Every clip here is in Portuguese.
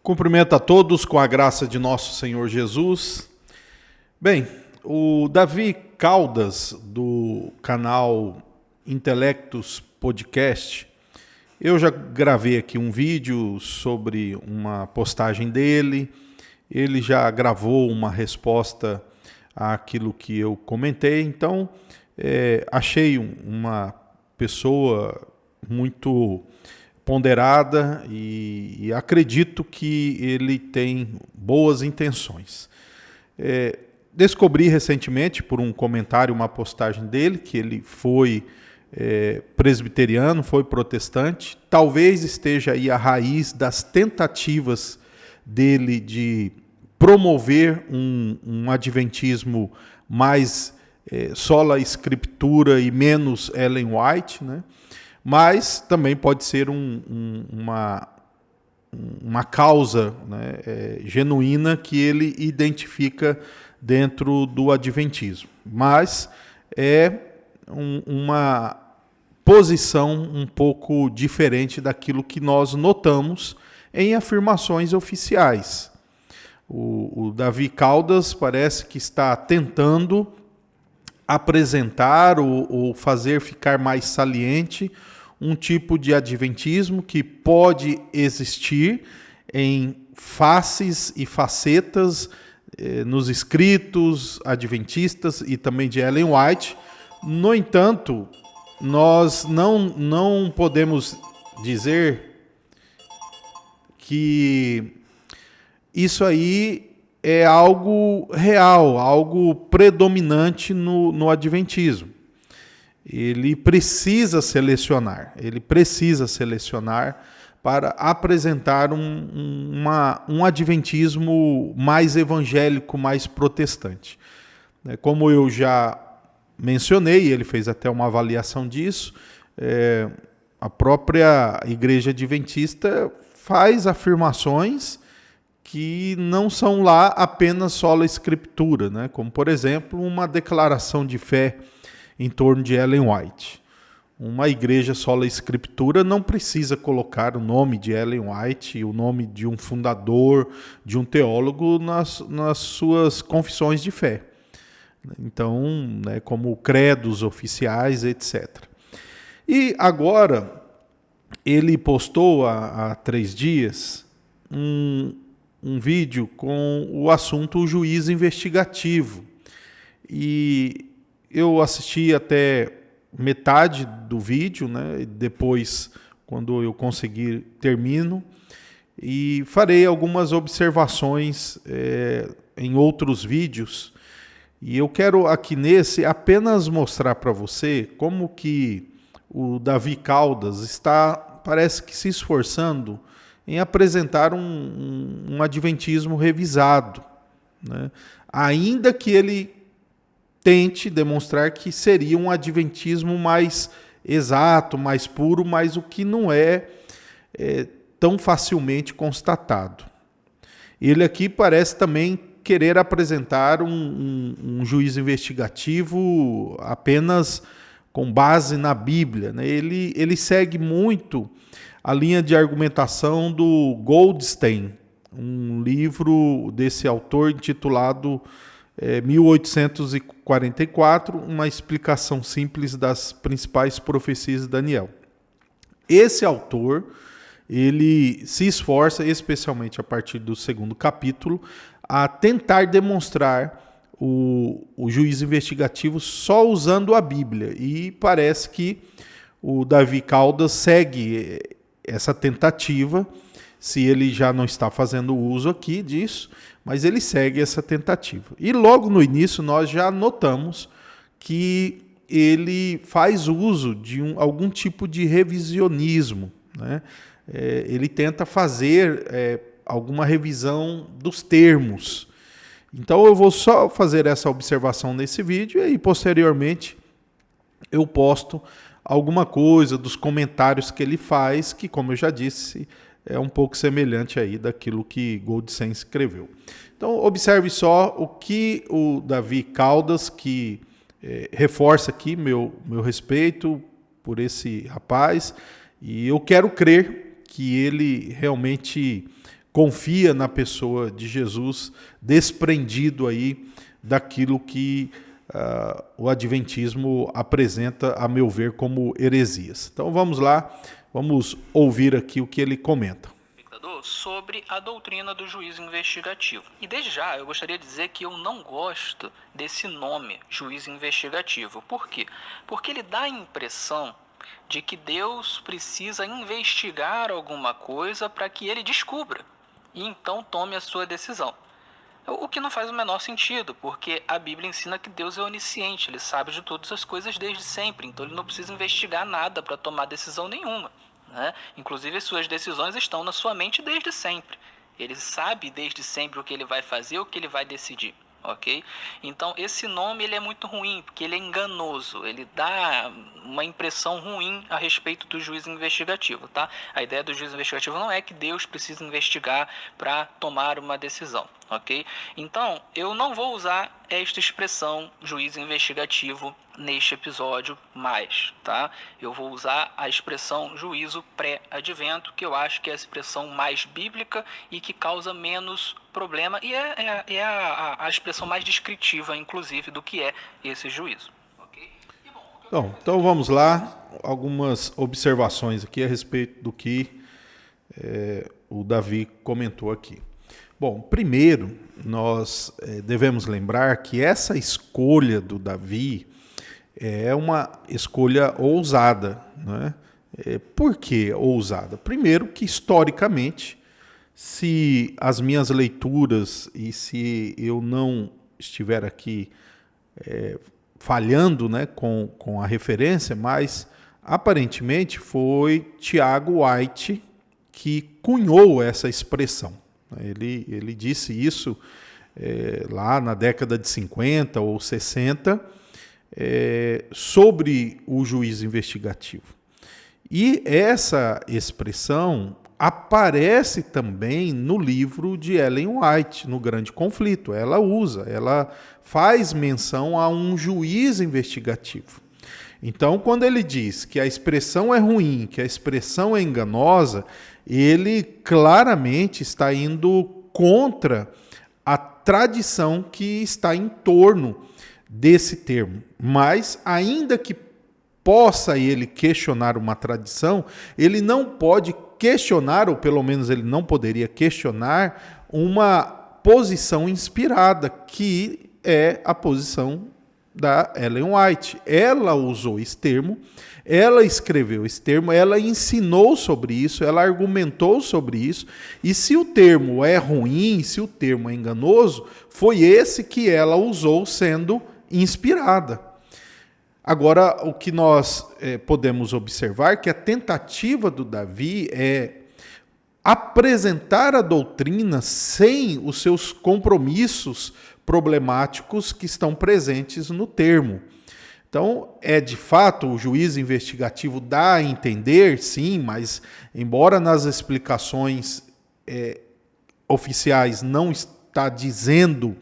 Cumprimento a todos com a graça de nosso Senhor Jesus. Bem, o Davi Caldas, do canal Intelectus Podcast, eu já gravei aqui um vídeo sobre uma postagem dele. Ele já gravou uma resposta àquilo que eu comentei. Então, achei uma pessoa muito ponderada e acredito que ele tem boas intenções. Descobri recentemente, por um comentário, uma postagem dele, que ele foi presbiteriano, foi protestante. Talvez esteja aí a raiz das tentativas dele de promover um adventismo mais sola escritura e menos Ellen White, né? Mas também pode ser uma causa, né, genuína que ele identifica dentro do adventismo. Mas é uma posição um pouco diferente daquilo que nós notamos em afirmações oficiais. O Davi Caldas parece que está tentando apresentar ou fazer ficar mais saliente um tipo de adventismo que pode existir em faces e facetas nos escritos adventistas e também de Ellen White. No entanto, nós não podemos dizer que isso aí é algo real, algo predominante no adventismo. Ele precisa selecionar para apresentar um adventismo mais evangélico, mais protestante. Como eu já mencionei, ele fez até uma avaliação disso, a própria Igreja Adventista faz afirmações que não são lá apenas sola escritura, né? Como, por exemplo, uma declaração de fé em torno de Ellen White. Uma igreja sola escritura não precisa colocar o nome de Ellen White, o nome de um fundador, de um teólogo nas suas confissões de fé. Então, né, como credos oficiais, etc. E agora, ele postou há 3 dias um vídeo com o assunto o juiz investigativo. E eu assisti até metade do vídeo, né? Depois, quando eu conseguir, termino. E farei algumas observações em outros vídeos. E eu quero aqui nesse apenas mostrar para você como que o Davi Caldas está, parece que se esforçando em apresentar um adventismo revisado, né? Ainda que ele tente demonstrar que seria um adventismo mais exato, mais puro, mas o que não é tão facilmente constatado. Ele aqui parece também querer apresentar um juízo investigativo apenas com base na Bíblia, né? Ele segue muito a linha de argumentação do Goldstein, um livro desse autor intitulado 1844, uma explicação simples das principais profecias de Daniel. Esse autor, ele se esforça, especialmente a partir do 2º capítulo, a tentar demonstrar o juízo investigativo só usando a Bíblia. E parece que o Davi Caldas segue essa tentativa, se ele já não está fazendo uso aqui disso, mas ele segue essa tentativa. E logo no início nós já notamos que ele faz uso de algum tipo de revisionismo, né? Ele tenta fazer alguma revisão dos termos. Então eu vou só fazer essa observação nesse vídeo e aí posteriormente eu posto alguma coisa dos comentários que ele faz, que, como eu já disse, é um pouco semelhante aí daquilo que Goldstein escreveu. Então, observe só o que o Davi Caldas, que reforça aqui meu respeito por esse rapaz, e eu quero crer que ele realmente confia na pessoa de Jesus, desprendido aí daquilo que o adventismo apresenta, a meu ver, como heresias. Então vamos lá, vamos ouvir aqui o que ele comenta. Sobre a doutrina do juízo investigativo. E desde já eu gostaria de dizer que eu não gosto desse nome, juízo investigativo. Por quê? Porque ele dá a impressão de que Deus precisa investigar alguma coisa para que ele descubra e então tome a sua decisão. O que não faz o menor sentido, porque a Bíblia ensina que Deus é onisciente, ele sabe de todas as coisas desde sempre, então ele não precisa investigar nada para tomar decisão nenhuma, né? Inclusive as suas decisões estão na sua mente desde sempre. Ele sabe desde sempre o que ele vai fazer, o que ele vai decidir. Ok? Então esse nome ele é muito ruim, porque ele é enganoso, ele dá uma impressão ruim a respeito do juízo investigativo, tá? A ideia do juízo investigativo não é que Deus precisa investigar para tomar uma decisão, ok? Então eu não vou usar esta expressão juízo investigativo neste episódio mais, tá? Eu vou usar a expressão juízo pré-advento, que eu acho que é a expressão mais bíblica e que causa menos problema e é a expressão mais descritiva, inclusive, do que é esse juízo. Okay? Bom, então vamos lá, algumas observações aqui a respeito do que o Davi comentou aqui. Bom, primeiro, nós devemos lembrar que essa escolha do Davi é uma escolha ousada, né? Por que ousada? Primeiro que, historicamente, se as minhas leituras e se eu não estiver aqui falhando, né, com a referência, mas aparentemente foi Tiago White que cunhou essa expressão. Ele disse isso lá na década de 50 ou 60 sobre o juízo investigativo. E essa expressão aparece também no livro de Ellen White, no Grande Conflito. Ela faz menção a um juiz investigativo. Então, quando ele diz que a expressão é ruim, que a expressão é enganosa, ele claramente está indo contra a tradição que está em torno desse termo. Mas, ainda que possa ele questionar uma tradição, ele não pode questionar, ou pelo menos ele não poderia questionar, uma posição inspirada, que é a posição da Ellen White. Ela usou esse termo, ela escreveu esse termo, ela ensinou sobre isso, ela argumentou sobre isso, e se o termo é ruim, se o termo é enganoso, foi esse que ela usou sendo inspirada. Agora, o que nós podemos observar é que a tentativa do Davi é apresentar a doutrina sem os seus compromissos problemáticos que estão presentes no termo. Então, de fato, o juízo investigativo dá a entender, sim, mas embora nas explicações oficiais não está dizendo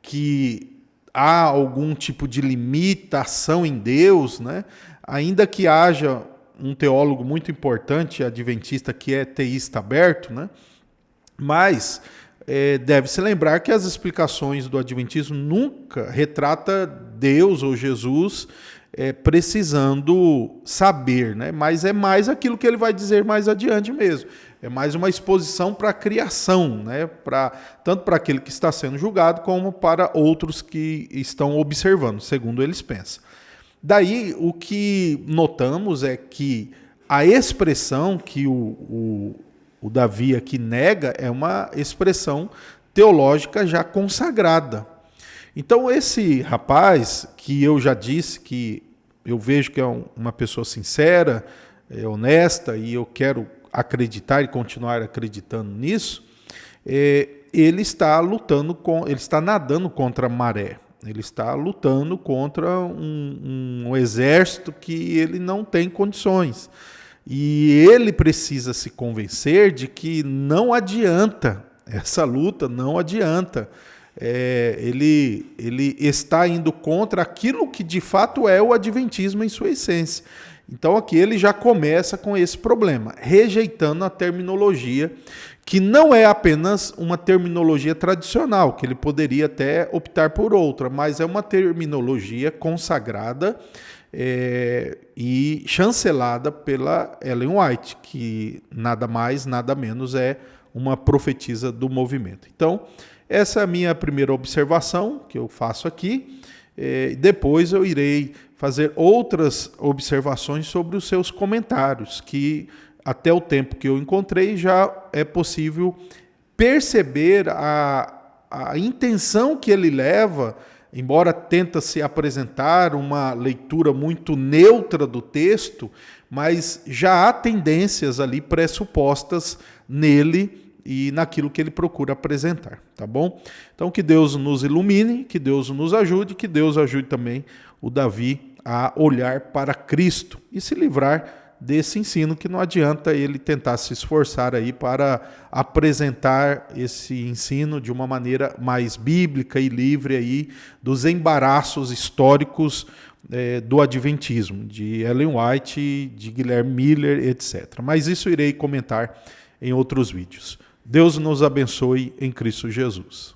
que há algum tipo de limitação em Deus, né? Ainda que haja um teólogo muito importante, adventista, que é teísta aberto, né? Mas deve-se lembrar que as explicações do adventismo nunca retrata Deus ou Jesus precisando saber, né? Mas é mais aquilo que ele vai dizer mais adiante mesmo. É mais uma exposição para a criação, né? Tanto para aquele que está sendo julgado, como para outros que estão observando, segundo eles pensam. Daí, o que notamos é que a expressão que o Davi aqui nega é uma expressão teológica já consagrada. Então, esse rapaz, que eu já disse que eu vejo que é uma pessoa sincera, honesta, e eu quero acreditar e continuar acreditando nisso, ele está nadando contra a maré. Ele está lutando contra um exército que ele não tem condições. E ele precisa se convencer de que não adianta, essa luta não adianta. Ele está indo contra aquilo que de fato é o adventismo em sua essência. Então aqui ele já começa com esse problema, rejeitando a terminologia que não é apenas uma terminologia tradicional, que ele poderia até optar por outra, mas é uma terminologia consagrada e chancelada pela Ellen White, que nada mais, nada menos é uma profetisa do movimento. Então, essa é a minha primeira observação que eu faço aqui. Depois eu irei fazer outras observações sobre os seus comentários, que até o tempo que eu encontrei já é possível perceber a intenção que ele leva, embora tenta se apresentar uma leitura muito neutra do texto, mas já há tendências ali pressupostas nele e naquilo que ele procura apresentar, tá bom? Então que Deus nos ilumine, que Deus nos ajude, que Deus ajude também o Davi a olhar para Cristo e se livrar desse ensino, que não adianta ele tentar se esforçar aí para apresentar esse ensino de uma maneira mais bíblica e livre aí dos embaraços históricos do Adventismo, de Ellen White, de Guilherme Miller, etc. Mas isso irei comentar em outros vídeos. Deus nos abençoe em Cristo Jesus.